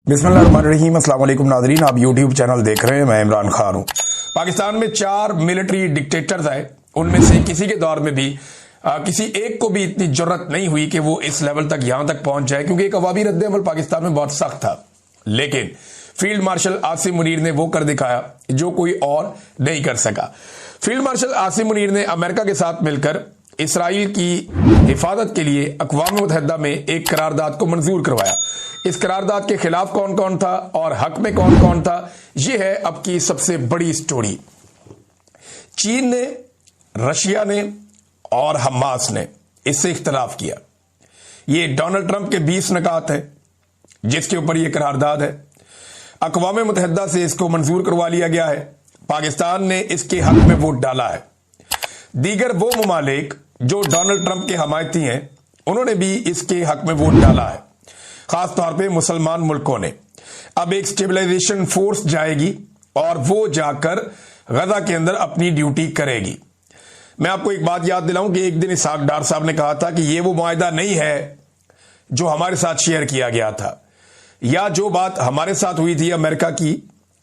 बिस्मिल्लाहिर्रहमानिर्रहीम। अस्सलाम वालेकुम नाज़रीन, आप यूट्यूब चैनल देख रहे हैं। मैं इमरान खान हूं। पाकिस्तान में 4 मिलिट्री डिक्टेटर्स आए, उनमें से किसी के दौर में भी किसी एक को भी इतनी जरूरत नहीं हुई कि वो इस लेवल तक यहां तक पहुंच जाए, क्योंकि एक अवामी रद्द-ए-अमल पाकिस्तान में बहुत सख्त था। लेकिन फील्ड मार्शल आसिम मुनीर ने वो कर दिखाया जो कोई और नहीं कर सका। फील्ड मार्शल आसिम मुनीर ने अमेरिका के साथ मिलकर इसराइल की हिफाजत के लिए अक़वाम मुत्तहिदा में एक करारदाद को मंजूर करवाया। इस करारदाद के खिलाफ कौन कौन था और हक में कौन कौन था, यह है अब की सबसे बड़ी स्टोरी। चीन ने, रशिया ने और हमास ने इससे इख्तलाफ किया। ये डोनाल्ड ट्रंप के 20 नकात हैं जिसके ऊपर यह करारदाद है। अक़वाम मुत्तहिदा से इसको मंजूर करवा लिया गया है। पाकिस्तान ने इसके हक में वोट डाला है। दीगर वो ममालिक जो डोनाल्ड ट्रंप के हमायती हैं, उन्होंने भी इसके हक में वोट डाला है। खास तौर पे मुसलमान मुल्कों ने। अब एक स्टेबलाइजेशन फोर्स जाएगी और वो जाकर गजा के अंदर अपनी ड्यूटी करेगी। मैं आपको एक बात याद दिलाऊं कि एक दिन इसहाक डार साहब ने कहा था कि ये वो मुआहिदा नहीं है जो हमारे साथ शेयर किया गया था, या जो बात हमारे साथ हुई थी अमेरिका की,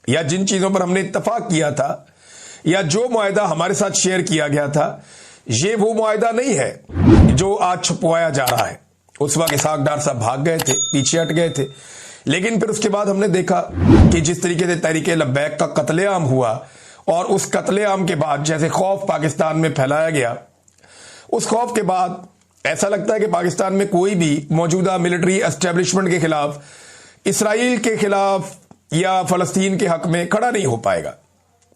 या जिन चीजों पर हमने इत्तफाक किया था, या जो मुआहिदा हमारे साथ शेयर किया गया था, ये वो मुआहिदा नहीं है जो आज छुपवाया जा रहा है। उस वक्त इसहाक डार साहब भाग गए थे, पीछे हट गए थे। लेकिन फिर उसके बाद हमने देखा कि जिस तरीके से तहरीक लब्बैक का कत्लेआम हुआ, और उस कत्लेआम के बाद जैसे खौफ पाकिस्तान में फैलाया गया, उस खौफ के बाद ऐसा लगता है कि पाकिस्तान में कोई भी मौजूदा मिलिट्री एस्टेब्लिशमेंट के खिलाफ, इसराइल के खिलाफ या फलस्तीन के हक में खड़ा नहीं हो पाएगा,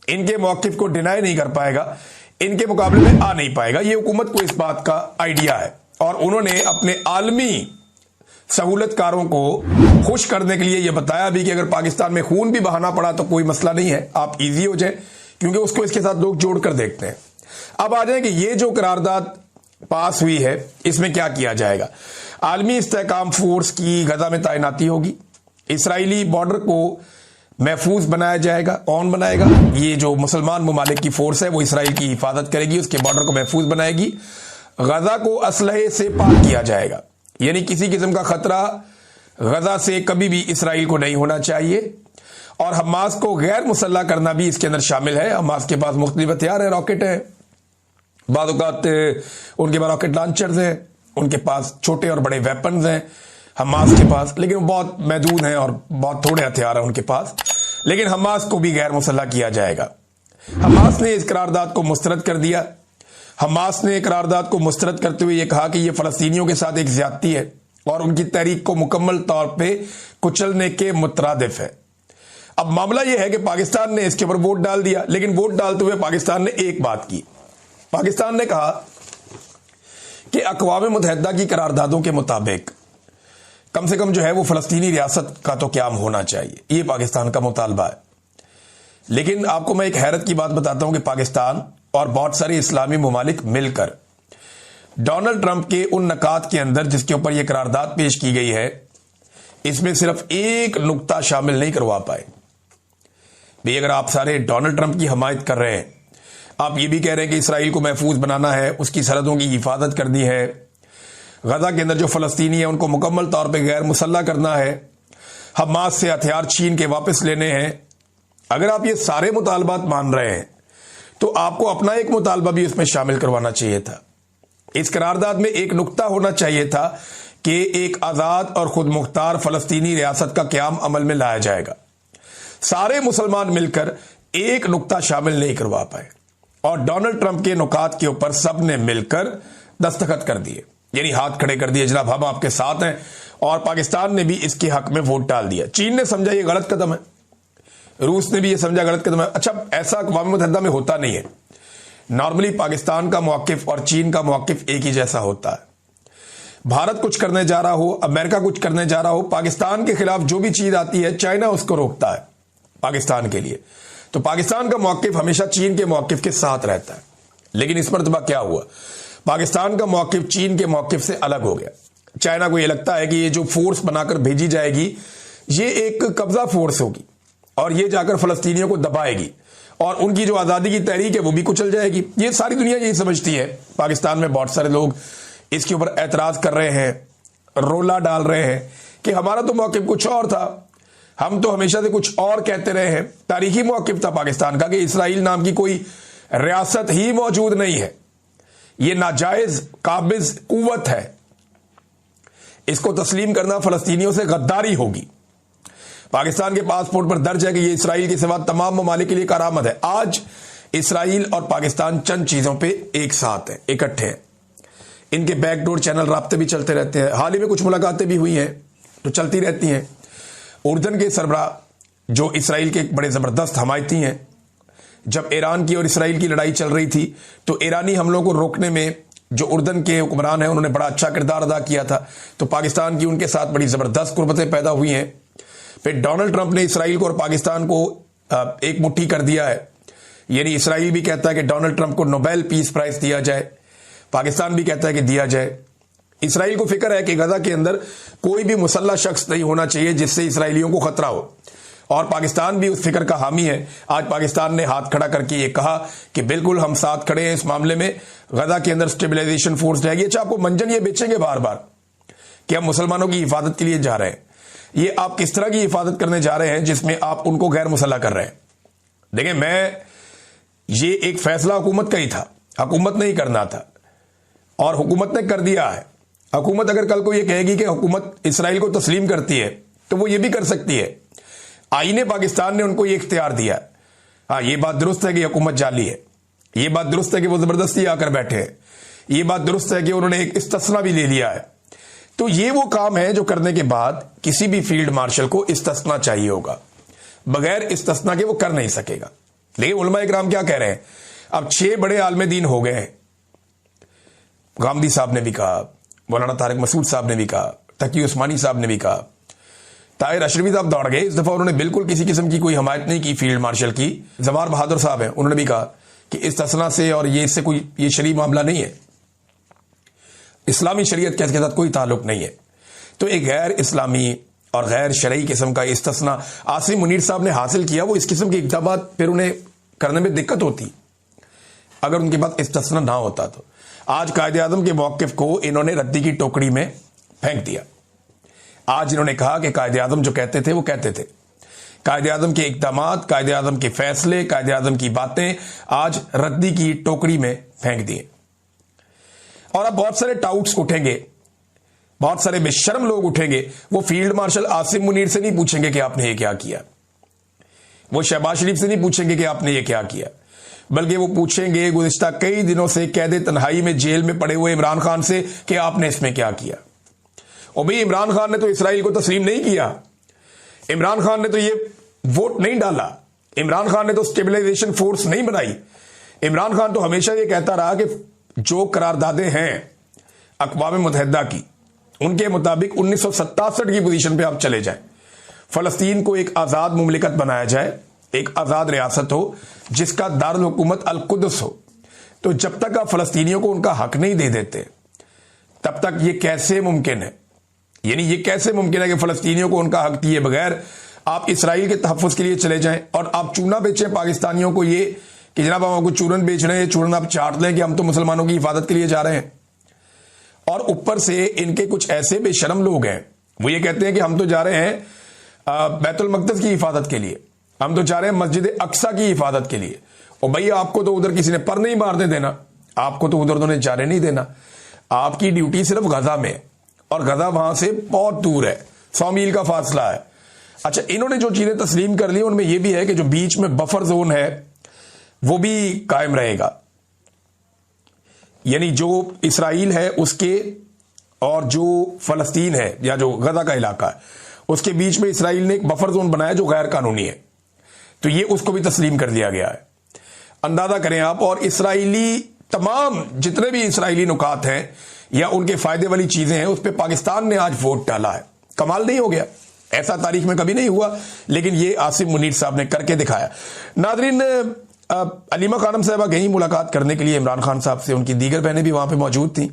इनके मौकिफ को डिनाई नहीं कर पाएगा, इनके मुकाबले में आ नहीं पाएगा। ये हुकूमत को इस बात का आइडिया है, और उन्होंने अपने आलमी सहूलतकारों को खुश करने के लिए यह बताया भी कि अगर पाकिस्तान में खून भी बहाना पड़ा तो कोई मसला नहीं है, आप इजी हो जाए, क्योंकि उसको इसके साथ लोग जोड़कर देखते हैं। अब आ जाए कि ये जो करारदाद पास हुई है, इसमें क्या किया जाएगा। आलमी इस्तेहकाम फोर्स की गजा में तैनाती होगी। इसराइली बॉर्डर को महफूज बनाया जाएगा। कौन बनाएगा? ये जो मुसलमान ममालिक की फोर्स है वो इसराइल की हिफाजत करेगी, उसके बॉर्डर को महफूज बनाएगी। गजा को असलहे से पाक किया जाएगा, यानी किसी किस्म का खतरा गजा से कभी भी इसराइल को नहीं होना चाहिए। और हमास को गैर मुसल्ला करना भी इसके अंदर शामिल है। हमास के पास मुख्तलिफ हथियार है, रॉकेट है, बाज़-औक़ात उनके पास रॉकेट लॉन्चर्स हैं, उनके पास छोटे और बड़े वेपन्स हैं हमास के पास, लेकिन वो बहुत महदूद हैं और बहुत थोड़े हथियार हैं उनके पास। लेकिन हमास को भी गैर मुसल्ला किया जाएगा। हमास ने इस करारदाद को मुस्तरद कर दिया। हमास ने करारदाद को मुस्तरद करते हुए यह कहा कि यह फलस्तीनियों के साथ एक ज्यादती है और उनकी तहरीक को मुकम्मल तौर पे कुचलने के मुतरादिफ है। अब मामला यह है कि पाकिस्तान ने इसके ऊपर वोट डाल दिया, लेकिन वोट डालते हुए पाकिस्तान ने एक बात की। पाकिस्तान ने कहा कि अक़वाम मुत्तहिदा की करारदादों के मुताबिक कम से कम जो है वो फलस्तीनी रियासत का तो क़याम होना चाहिए, ये पाकिस्तान का मुतालबा है। लेकिन आपको मैं एक हैरत की बात बताता हूं कि पाकिस्तान और बहुत सारे इस्लामी ममालिक मिलकर डोनाल्ड ट्रंप के उन नकात के अंदर जिसके ऊपर यह करारदाद पेश की गई है, इसमें सिर्फ एक नुक्ता शामिल नहीं करवा पाए। भाई, अगर आप सारे डोनाल्ड ट्रंप की हमायत कर रहे हैं, आप ये भी कह रहे हैं कि इसराइल को महफूज बनाना है, उसकी सरहदों की हिफाजत करनी है, गजा के अंदर जो फलस्तीनी है उनको मुकम्मल तौर पर गैर मुसल्ला करना है, हमास से हथियार छीन के वापस लेने हैं, अगर आप ये सारे मुतालबात मान रहे हैं तो आपको अपना एक मुतालबा भी उसमें शामिल करवाना चाहिए था। इस करारदाद में एक नुक्ता होना चाहिए था कि एक आजाद और खुद मुख्तार फलस्तीनी रियासत का क़याम अमल में लाया जाएगा। सारे मुसलमान मिलकर एक नुक्ता शामिल नहीं करवा पाए, और डोनाल्ड ट्रंप के नुकात के ऊपर सब ने मिलकर दस्तखत कर दिए, यानी हाथ खड़े कर दिए, जनाब हम आपके साथ हैं। और पाकिस्तान ने भी इसके हक में वोट डाल दिया। चीन ने समझा ये गलत कदम है, रूस ने भी ये समझा गलत कदम है। अच्छा, ऐसा अक़वाम मुत्तहिदा में होता नहीं है। नॉर्मली पाकिस्तान का मौकिफ और चीन का मौकिफ एक ही जैसा होता है। भारत कुछ करने जा रहा हो, अमेरिका कुछ करने जा रहा हो, पाकिस्तान के खिलाफ जो भी चीज आती है चाइना उसको रोकता है पाकिस्तान के लिए। तो पाकिस्तान का मौकिफ हमेशा चीन के मौकिफ के साथ रहता है। लेकिन इस मरतबा क्या हुआ, पाकिस्तान का मौकिफ चीन के मौकिफ से अलग हो गया। चाइना को यह लगता है कि ये जो फोर्स बनाकर भेजी जाएगी ये एक कब्जा फोर्स होगी और ये जाकर फलस्तीनियों को दबाएगी और उनकी जो आज़ादी की तहरीक है वो भी कुचल जाएगी। ये सारी दुनिया यही समझती है। पाकिस्तान में बहुत सारे लोग इसके ऊपर एतराज कर रहे हैं, रोला डाल रहे हैं कि हमारा तो मौक़िफ़ कुछ और था, हम तो हमेशा से कुछ और कहते रहे हैं। तारीखी मौक़िफ़ था पाकिस्तान का कि इसराइल नाम की कोई रियासत ही मौजूद नहीं है, यह नाजायज काबिज कुव्वत है, इसको तस्लीम करना फलस्तीनियों से गद्दारी होगी। पाकिस्तान के पासपोर्ट पर दर्ज है कि यह इसराइल के सिवा तमाम ममालिक के लिए करामत है। आज इसराइल और पाकिस्तान चंद चीजों पे एक साथ है, इकट्ठे हैं। इनके बैकडोर चैनल राब्ते भी चलते रहते हैं। हाल ही में कुछ मुलाकातें भी हुई हैं तो चलती रहती हैं। उर्दन के सरबराह जो इसराइल के बड़े जबरदस्त हमायती हैं, जब ईरान की और इसराइल की लड़ाई चल रही थी तो ईरानी हमलों को रोकने में जो उर्दन के हुक्मरान हैं उन्होंने बड़ा अच्छा किरदार अदा किया था। तो पाकिस्तान की उनके साथ बड़ी जबरदस्त कुर्बतें पैदा हुई हैं। फिर डोनाल्ड ट्रंप ने इसराइल को और पाकिस्तान को एक मुट्ठी कर दिया है। यानी इसराइल भी कहता है कि डोनाल्ड ट्रंप को नोबेल पीस प्राइज दिया जाए, पाकिस्तान भी कहता है कि दिया जाए। इसराइल को फिक्र है कि गजा के अंदर कोई भी मुसल्लह शख्स नहीं होना चाहिए जिससे इसराइलियों को खतरा हो, और पाकिस्तान भी उस फिक्र का हामी है। आज पाकिस्तान ने हाथ खड़ा करके ये कहा कि बिल्कुल हम साथ खड़े हैं इस मामले में, गजा के अंदर स्टेबलाइजेशन फोर्स रहेगी। अच्छा, आपको मंजन ये बेचेंगे बार बार कि हम मुसलमानों की हिफाजत के लिए जा रहे हैं। ये आप किस तरह की हिफाजत करने जा रहे हैं जिसमें आप उनको गैर मुसल्लह कर रहे हैं? देखिए, ये एक फैसला हुकूमत का ही था, हुकूमत ने ही करना था और हुकूमत ने कर दिया है। हुकूमत अगर कल को ये कहेगी कि हुकूमत इसराइल को तस्लीम करती है तो वो ये भी कर सकती है। आईने पाकिस्तान ने उनको ये इख्तियार दिया। हाँ, ये बात दुरुस्त है कि हुकूमत जाली है, ये बात दुरुस्त है कि वो जबरदस्ती आकर बैठे हैं, ये बात दुरुस्त है कि उन्होंने एक इस्तिस्ना भी ले लिया है। तो ये वो काम है जो करने के बाद किसी भी फील्ड मार्शल को इस्तिस्ना चाहिए होगा, बगैर इस्तिस्ना के वो कर नहीं सकेगा। देखिए, उलमा इकराम क्या कह रहे हैं, अब 6 बड़े आलमे दीन हो गए हैं। गामदी साहब ने भी कहा, मौलाना तारिक मसूद साहब ने भी कहा, तकी उस्मानी साहब ने भी कहा, ताहिर अशरफी साहब दौड़ गए। इस दफा उन्होंने बिल्कुल किसी किस्म की कोई हमायत नहीं की फील्ड मार्शल की। जवार बहादुर साहब हैं, उन्होंने भी कहा कि इस्तिस्ना से और ये इससे कोई ये शरीय मामला नहीं है, इस्लामी शरीयत के साथ कोई ताल्लुक नहीं है। तो एक गैर इस्लामी और गैर शरई किस्म का इस्तिस्ना आसिम मुनीर साहब ने हासिल किया। वो इस किस्म के इक़दामात फिर उन्हें करने में दिक्कत होती अगर उनके पास इस्तिस्ना ना होता। तो आज कायदे-ए-आज़म के मौक़िफ़ को इन्होंने रद्दी की टोकरी में फेंक दिया। आज इन्होंने कहा कि कायदे-ए-आज़म जो कहते थे वो कहते थे। कायदे-ए-आज़म के इक़दामात, कायदे-ए-आज़म के फैसले, कायदे-ए-आज़म की बातें आज रद्दी की टोकरी में फेंक दिए। और अब बहुत सारे टाउट्स उठेंगे, बहुत सारे बेशर्म लोग उठेंगे। वो फील्ड मार्शल आसिम मुनीर से नहीं पूछेंगे कि आपने ये क्या किया, वो शहबाज शरीफ से नहीं पूछेंगे कि आपने ये क्या किया, बल्कि वो पूछेंगे गुज़िश्ता कई दिनों से कैद तन्हाई में जेल में पड़े हुए इमरान खान से कि आपने इसमें क्या किया। और भाई, इमरान खान ने तो इसराइल को तस्लीम नहीं किया, इमरान खान ने तो ये वोट नहीं डाला, इमरान खान ने तो स्टेबलाइजेशन फोर्स नहीं बनाई। इमरान खान तो हमेशा ये कहता रहा कि जो करारदादें हैं अक़वाम मुत्तहिदा की, उनके मुताबिक 1967 की पोजीशन पे आप चले जाएं, फलस्तीन को एक आज़ाद मुमलिकत बनाया जाए, एक आज़ाद रियासत हो जिसका दारुल हुकूमत अल-कुद्स हो। तो जब तक आप फलस्तीनियों को उनका हक नहीं दे देते तब तक ये कैसे मुमकिन है, यानी ये कैसे मुमकिन है कि फलस्तीनियों को उनका हक दिए बगैर आप इसराइल के तहफ़्फ़ुज़ के लिए चले जाएं और आप चूना बेचें पाकिस्तानियों को, ये कि जनाब हम आपको चूरन बेच रहे हैं, चूरन आप चाट लें कि हम तो मुसलमानों की हिफाजत के लिए जा रहे हैं। और ऊपर से इनके कुछ ऐसे बेशरम लोग हैं, वो ये कहते हैं कि हम तो जा रहे हैं बैतुल मक़दस की हिफाजत के लिए, हम तो जा रहे हैं मस्जिद अक्सा की हिफाजत के लिए। और भैया, आपको तो उधर किसी ने पर नहीं मारने देना, आपको तो उधर उन्होंने जाने नहीं देना। आपकी ड्यूटी सिर्फ गजा में है और गजा वहां से बहुत दूर है, 100 मील का फासला है। अच्छा, इन्होंने जो चीजें तस्लीम कर ली उनमें यह भी है कि जो बीच में बफर जोन है वो भी कायम रहेगा, यानी जो इसराइल है उसके और जो फलस्तीन है या जो गजा का इलाका है उसके बीच में इसराइल ने एक बफर जोन बनाया जो गैर कानूनी है। तो ये उसको भी तस्लीम कर लिया गया है। अंदाजा करें आप, और इसराइली तमाम जितने भी इसराइली नुकात हैं या उनके फायदे वाली चीजें हैं उस पर पाकिस्तान ने आज वोट डाला है। कमाल नहीं हो गया? ऐसा तारीख में कभी नहीं हुआ, लेकिन ये आसिम मुनीर साहब ने करके दिखाया। नादरीन, अलीमा खानम साहबा गई मुलाकात करने के लिए इमरान खान साहब से, उनकी दीगर बहनें भी वहां पे मौजूद थी।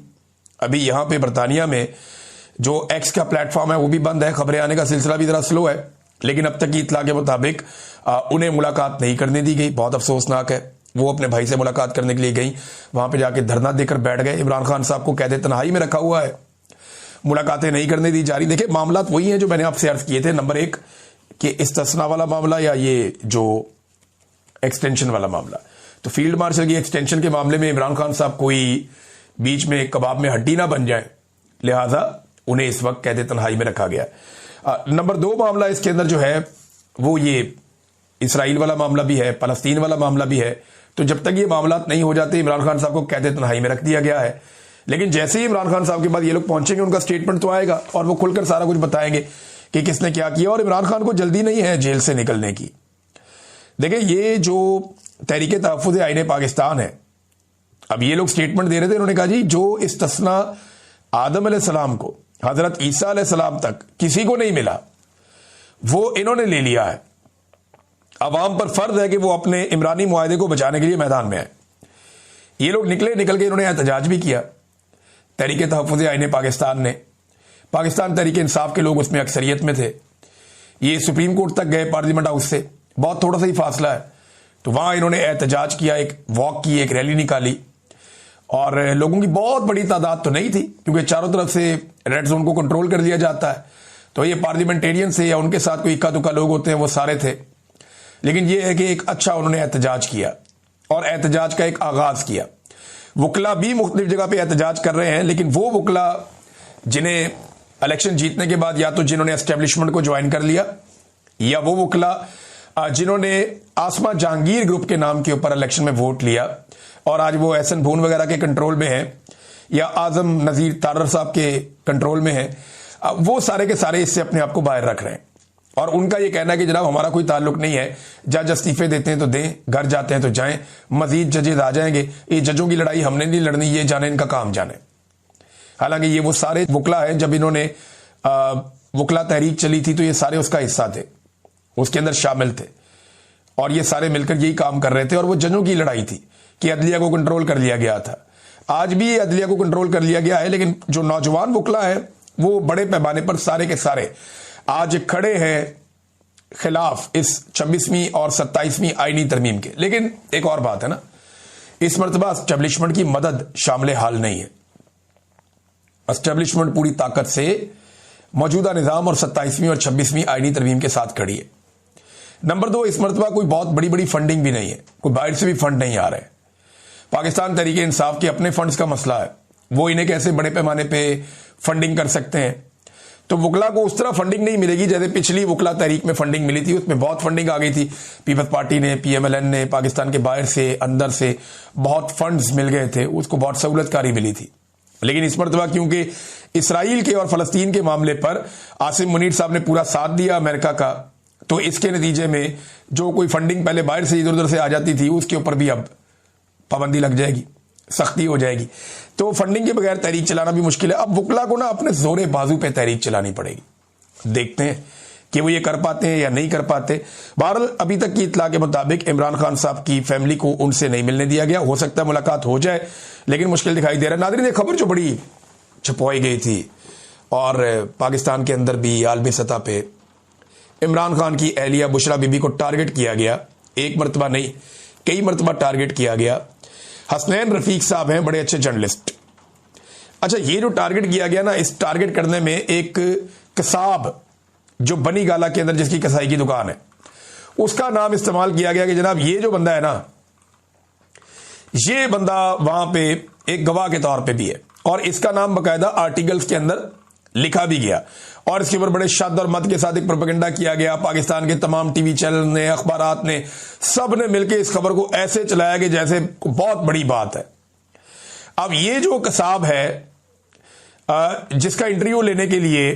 अभी यहां पे बरतानिया में जो एक्स का प्लेटफॉर्म है वो भी बंद है, खबरें आने का सिलसिला भी जरा स्लो है, लेकिन अब तक की इत्तला के मुताबिक उन्हें मुलाकात नहीं करने दी गई। बहुत अफसोसनाक है। वो अपने भाई से मुलाकात करने के लिए गई, वहां पे जाके धरना देकर बैठ गए। इमरान खान साहब को कैद तन्हाई में रखा हुआ है, मुलाकातें नहीं करने दी जा रही। देखिए, मामला वही है जो मैंने आपसे अर्ज किए थे। नंबर 1 कि इस्तिस्ना वाला मामला या ये जो एक्सटेंशन वाला मामला। तो फील्ड मार्शल की एक्सटेंशन के मामले में इमरान खान साहब कोई बीच में कबाब में हड्डी ना बन जाए, लिहाजा उन्हें इस वक्त कैद तन्हाई में रखा गया। नंबर 2 मामला इसके अंदर जो है वो ये इसराइल वाला मामला भी है, फलस्तीन वाला मामला भी है। तो जब तक ये मामला नहीं हो जाते इमरान खान साहब को कैद तन्हाई में रख दिया गया है। लेकिन जैसे ही इमरान खान साहब के बाद ये लोग पहुंचेंगे उनका स्टेटमेंट तो आएगा और वो खुलकर सारा कुछ बताएंगे कि किसने क्या किया। और इमरान खान को जल्दी नहीं है जेल से निकलने की। देखिए ये जो तहरीक तहफ़्फ़ुज़ आईन पाकिस्तान है, अब ये लोग स्टेटमेंट दे रहे थे, उन्होंने कहा जी जो इस्तिस्ना आदम अलैहिस्सलाम को हजरत ईसा अलैहिस्सलाम तक किसी को नहीं मिला वो इन्होंने ले लिया है। अवाम पर फर्ज है कि वो अपने इमरानी मुआहदे को बचाने के लिए मैदान में आए। ये लोग निकल के इन्होंने एहतजाज भी किया। तहरीक तहफ़्फ़ुज़ आईन पाकिस्तान ने, पाकिस्तान तहरीक इंसाफ के लोग उसमें अक्सरियत में थे। ये सुप्रीम कोर्ट तक गए, पार्लियामेंट हाउस से बहुत थोड़ा सा ही फासला है। तो वहां इन्होंने एहतजाज किया, एक वॉक की, एक रैली निकाली और लोगों की बहुत बड़ी तादाद तो नहीं थी क्योंकि चारों तरफ से रेड जोन को कंट्रोल कर दिया जाता है। तो ये पार्लियामेंटेरियन से या उनके साथ कोई इक्का दुक्का लोग होते हैं वो सारे थे। लेकिन ये है कि एक अच्छा उन्होंने एहतजाज किया और एहतजाज का एक आगाज किया। वकला भी मुख्तलिफ जगह पे एहतजाज कर रहे हैं, लेकिन वो वकला जिन्हें इलेक्शन जीतने के बाद या तो जिन्होंने एस्टेब्लिशमेंट को ज्वाइन कर लिया या वो वकला जिन्होंने आसमा जहांगीर ग्रुप के नाम के ऊपर इलेक्शन में वोट लिया और आज वो एहसन भून वगैरह के कंट्रोल में है या आजम नजीर तारर साहब के कंट्रोल में है, वो सारे के सारे इससे अपने आप को बाहर रख रहे हैं। और उनका ये कहना है कि जनाब हमारा कोई ताल्लुक नहीं है, जज इस्तीफे देते हैं तो दें, घर जाते हैं तो जाएं, मजीद जजेज आ जाएंगे, ये जजों की लड़ाई हमने नहीं लड़नी, ये जाने इनका काम जाने। हालांकि ये वो सारे वकला है, जब इन्होंने वकला तहरीक चली थी तो ये सारे उसका हिस्सा थे, उसके अंदर शामिल थे और ये सारे मिलकर यही काम कर रहे थे। और वो जजों की लड़ाई थी कि अदलिया को कंट्रोल कर लिया गया था। आज भी अदलिया को कंट्रोल कर लिया गया है, लेकिन जो नौजवान वकला है वो बड़े पैमाने पर सारे के सारे आज खड़े हैं खिलाफ इस 26वीं और 27वीं आईनी तरमीम के। लेकिन एक और बात है ना, इस मरतबा एस्टेब्लिशमेंट की मदद शामिल हाल नहीं है। एस्टेब्लिशमेंट पूरी ताकत से मौजूदा निजाम और 27वीं और 26वीं आईनी तरमीम के साथ खड़ी है। नंबर 2, इस मरतबा कोई बहुत बड़ी बड़ी फंडिंग भी नहीं है, कोई बाहर से भी फंड नहीं आ रहे। पाकिस्तान तहरीक इंसाफ के अपने फंड्स का मसला है, वो इन्हें कैसे बड़े पैमाने पे फंडिंग कर सकते हैं। तो वकला को उस तरह फंडिंग नहीं मिलेगी जैसे पिछली वकला तहरीक में फंडिंग मिली थी, उसमें बहुत फंडिंग आ गई थी। पीपल्स पार्टी ने, PMLN ने, पाकिस्तान के बाहर से अंदर से बहुत फंड्स मिल गए थे, उसको बहुत सहूलतकारी मिली थी। लेकिन इस मरतबा क्योंकि इसराइल के और फलस्तीन के मामले पर आसिम मुनीर साहब ने पूरा साथ दिया अमेरिका का, तो इसके नतीजे में जो कोई फंडिंग पहले बाहर से इधर उधर से आ जाती थी उसके ऊपर भी अब पाबंदी लग जाएगी, सख्ती हो जाएगी। तो फंडिंग के बगैर तहरीक चलाना भी मुश्किल है। अब वकला को ना अपने जोरे बाजू पे तहरीक चलानी पड़ेगी। देखते हैं कि वो ये कर पाते हैं या नहीं कर पाते। बहरहाल अभी तक की इत्तला के मुताबिक इमरान खान साहब की फैमिली को उनसे नहीं मिलने दिया गया। हो सकता है मुलाकात हो जाए, लेकिन मुश्किल दिखाई दे रहा है। नाज़रीन, ये खबर जो बड़ी छुपाई गई थी और पाकिस्तान के अंदर भी आलमी सतह पे इमरान खान की अहलिया बुशरा बीबी को टारगेट किया गया, एक मरतबा नहीं कई मरतबा टारगेट किया गया। हसनैन रफीक साहब हैं बड़े अच्छे जर्नलिस्ट। अच्छा, ये जो टारगेट किया गया ना, इस टारगेट करने में एक कसाब जो बनी गाला के अंदर जिसकी कसाई की दुकान है, उसका नाम इस्तेमाल किया गया कि जनाब ये जो बंदा है ना, ये बंदा वहां पे एक गवाह के तौर पे भी है और इसका नाम बाकायदा आर्टिकल्स के अंदर लिखा भी गया और इसके ऊपर बड़े शद और मत के साथ एक प्रोपेगेंडा किया गया। पाकिस्तान के तमाम टीवी चैनल ने, अखबारात ने, सब ने मिलकर इस खबर को ऐसे चलाया कि जैसे बहुत बड़ी बात है। अब ये जो कसाब है जिसका इंटरव्यू लेने के लिए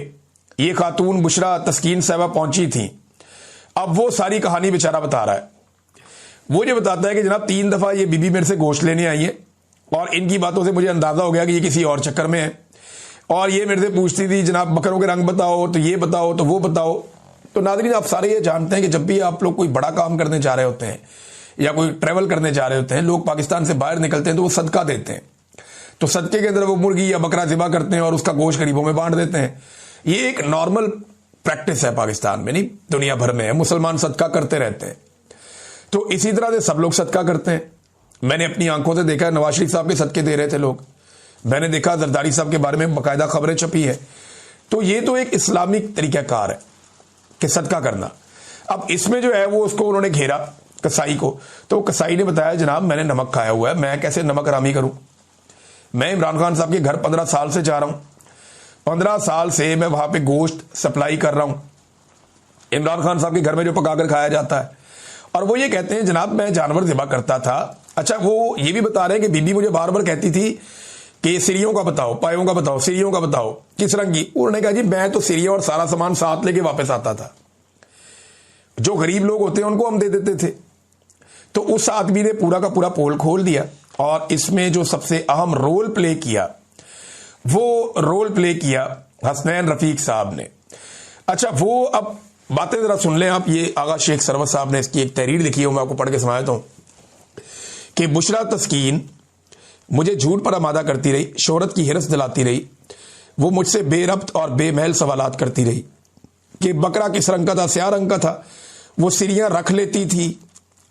ये खातून बुशरा तस्कीन साहबा पहुंची थी, अब वो सारी कहानी बेचारा बता रहा है। वो ये बताता है कि जनाब 3 दफा ये बीबी मेरे से गोश्त लेने आई है और इनकी बातों से मुझे अंदाजा हो गया कि ये किसी और चक्कर में है और ये मेरे से पूछती थी जनाब बकरों के रंग बताओ, तो ये बताओ, तो वो बताओ। तो नाज़रीन, आप सारे ये जानते हैं कि जब भी आप लोग कोई बड़ा काम करने जा रहे होते हैं या कोई ट्रेवल करने जा रहे होते हैं, लोग पाकिस्तान से बाहर निकलते हैं तो वो सदका देते हैं। तो सदके के अंदर वो मुर्गी या बकरा ज़िबा करते हैं और उसका गोश्त गरीबों में बांट देते हैं। ये एक नॉर्मल प्रैक्टिस है पाकिस्तान में, नहीं दुनिया भर में है। मुसलमान सदका करते रहते हैं, तो इसी तरह से सब लोग सदका करते हैं। मैंने अपनी आंखों से देखा, नवाज शरीफ साहब के सदके दे रहे थे लोग। मैंने देखा जरदारी साहब के बारे में बाकायदा खबरें छपी है। तो ये तो एक इस्लामिक तरीकाकार है कि सदका करना। अब इसमें जो है वो उसको उन्होंने घेरा कसाई को, तो कसाई ने बताया जनाब मैंने नमक खाया हुआ है, मैं कैसे नमक हरामी करूं, मैं इमरान खान साहब के घर 15 साल से जा रहा हूं, 15 साल से मैं वहां पे गोश्त सप्लाई कर रहा हूं इमरान खान साहब के घर में जो पकाकर खाया जाता है। और वो ये कहते हैं जनाब मैं जानवर ज़िबा करता था। अच्छा, वो ये भी बता रहे हैं कि बीबी मुझे बार बार कहती थी कि सिरियों का बताओ, पायों का बताओ, सिरियों का बताओ किस रंग की। उन्होंने कहा जी मैं तो सिरियों और सारा सामान साथ लेके वापस आता था, जो गरीब लोग होते हैं उनको हम दे देते थे। तो उस आदमी ने पूरा का पूरा पोल खोल दिया और इसमें जो सबसे अहम रोल प्ले किया वो रोल प्ले किया हसनैन रफीक साहब ने। अच्छा, वो अब बातें जरा सुन लें आप। ये आगा शेख सरवर साहब ने इसकी एक तहरीर लिखी है, मैं आपको पढ़ के सुनाता हूं कि बुशरा तस्कीन मुझे झूठ पर आमादा करती रही, शोहरत की हिरस दिलाती रही, वो मुझसे बेरब्त और बेमहल सवालात करती रही कि बकरा किस रंग का था, स्याह रंग का था। वो सिरियां रख लेती थी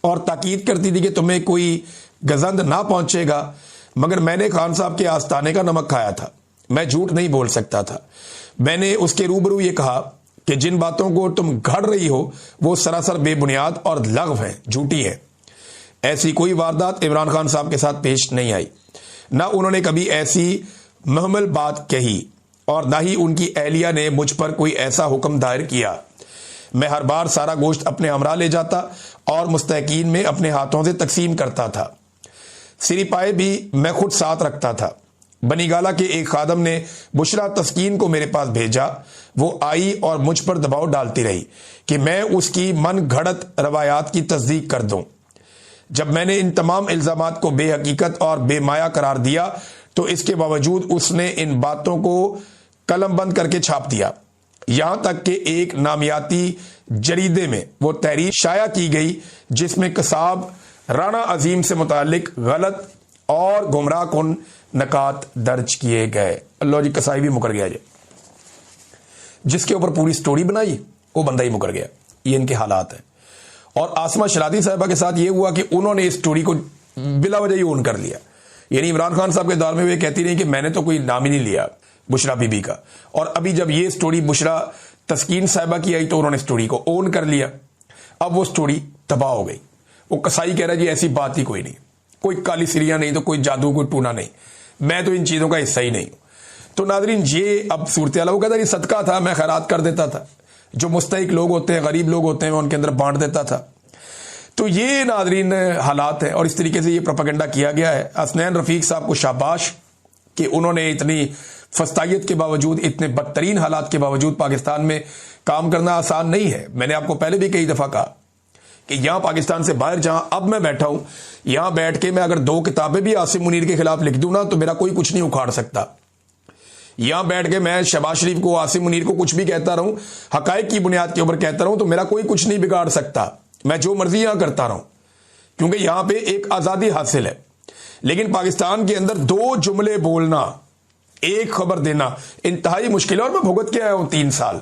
और ताकीद करती थी कि तुम्हें कोई गजंद ना पहुंचेगा, मगर मैंने खान साहब के आस्ताने का नमक खाया था, मैं झूठ नहीं बोल सकता था। मैंने उसके रूबरू ये कहा कि जिन बातों को तुम घड़ रही हो वो सरासर बेबुनियाद और लग़व है, झूठी है। ऐसी कोई वारदात इमरान खान साहब के साथ पेश नहीं आई, ना उन्होंने कभी ऐसी महमल बात कही और ना ही उनकी एहलिया ने मुझ पर कोई ऐसा हुक्म दायर किया। मैं हर बार सारा गोश्त अपने हमरा ले जाता और मुस्तहकीन में अपने हाथों से तकसीम करता था। सिरिपाए भी मैं खुद साथ रखता था। बनीगाला के एक खादम ने बुशरा तस्कीन को मेरे पास भेजा। वो आई और मुझ पर दबाव डालती रही कि मैं उसकी मन घड़त रवायात की तस्दीक कर दूं। जब मैंने इन तमाम इल्जामात को बेहकीकत और बेमाया करार दिया तो इसके बावजूद उसने इन बातों को कलम बंद करके छाप दिया। यहां तक कि एक नामियाती जरीदे में वो तहरीर शाया की गई जिसमें कसाब राणा अजीम से मुतालिक गलत और गुमराह कुन नकात दर्ज किए गए। अल्लाह जी, कसाई भी मुकर गया जी, जिसके ऊपर पूरी स्टोरी बनाई वो बंदा ही मुकर गया। ये इनके हालात है। और आसमा शरादी साहिबा के साथ ये हुआ कि उन्होंने इस स्टोरी को बिला वजह ही ओन कर लिया। यानी इमरान खान साहब के दौर में वे कहती रही कि मैंने तो कोई नाम ही नहीं लिया बुशरा बीबी का, और अभी जब ये स्टोरी बुशरा तस्कीन साहिबा की आई तो उन्होंने स्टोरी को ओन कर लिया। अब वो स्टोरी तबाह हो गई। वो कसाई कह रहा है जी ऐसी बात ही कोई नहीं, कोई काली सिरिया नहीं, तो कोई जादू, कोई टूना नहीं, मैं तो इन चीजों का हिस्सा ही नहीं हूं। तो नादरीन, ये अब सूरत हाल, वो कहता है सदका था, मैं खैरात कर देता था, जो मुस्तहिक लोग होते हैं, गरीब लोग होते हैं, मैं उनके अंदर बांट देता था। तो ये नादरीन हालात है और इस तरीके से ये प्रोपेगेंडा किया गया है। हसनैन रफीक साहब को शाबाश कि उन्होंने इतनी फस्तायत के बावजूद, इतने बदतरीन हालात के बावजूद पाकिस्तान में काम करना आसान नहीं है। मैंने आपको पहले भी कई दफा कहा कि यहां पाकिस्तान से बाहर जहां अब मैं बैठा हूं, यहां बैठ के मैं अगर 2 किताबें भी आसिम मुनीर के खिलाफ लिख दूं ना तो मेरा कोई कुछ नहीं उखाड़ सकता। यहां बैठ के मैं शहबाज शरीफ को, आसिम मुनीर को कुछ भी कहता रहूं, हकायक की बुनियाद के ऊपर कहता रहूं, तो मेरा कोई कुछ नहीं बिगाड़ सकता। मैं जो मर्जी यहां करता रहूं, क्योंकि यहां पे एक आजादी हासिल है। लेकिन पाकिस्तान के अंदर 2 जुमले बोलना, एक खबर देना इंतहाई मुश्किल है। और मैं भुगत के आया हूं 3 साल,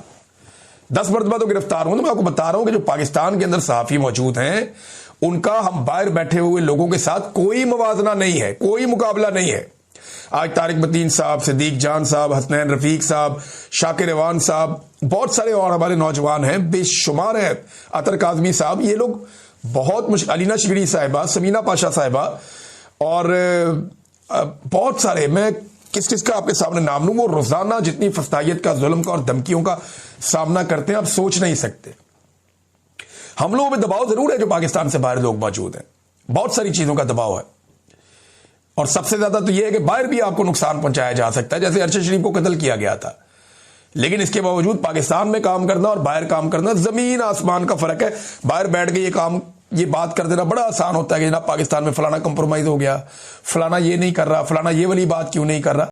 10 मरतबा तो गिरफ्तार हूं। तो मैं आपको बता रहा हूं कि जो पाकिस्तान के अंदर सहाफी मौजूद हैं, उनका हम बाहर बैठे हुए लोगों के साथ कोई मुवाजना नहीं है, कोई मुकाबला नहीं है। आज तारिक मतीन साहब, सिद्दीक जान साहब, हसनैन रफीक साहब, शाकिर रवान साहब, बहुत सारे और हमारे नौजवान हैं, बेशुमार हैं, अतर काजमी साहब, ये लोग बहुत मुश्किल, अलीना शिगड़ी साहिबा, समीना पाशा साहिबा और बहुत सारे, मैं किस किस का आपके सामने नाम लूं, वो रोजाना जितनी फस्तायत का, जुल्म का और धमकियों का सामना करते हैं आप सोच नहीं सकते। हम लोगों में दबाव जरूर है जो पाकिस्तान से बाहर लोग मौजूद हैं, बहुत सारी चीजों का दबाव है। और सबसे ज्यादा तो यह है कि बाहर भी आपको नुकसान पहुंचाया जा सकता है, जैसे अरशद शरीफ को कत्ल किया गया था। लेकिन इसके बावजूद पाकिस्तान में काम करना और बाहर काम करना जमीन आसमान का फर्क है। बाहर बैठ के ये बात कर देना बड़ा आसान होता है कि जनाब पाकिस्तान में फलाना कंप्रोमाइज हो गया, फलाना ये नहीं कर रहा, फलाना ये वाली बात क्यों नहीं कर रहा।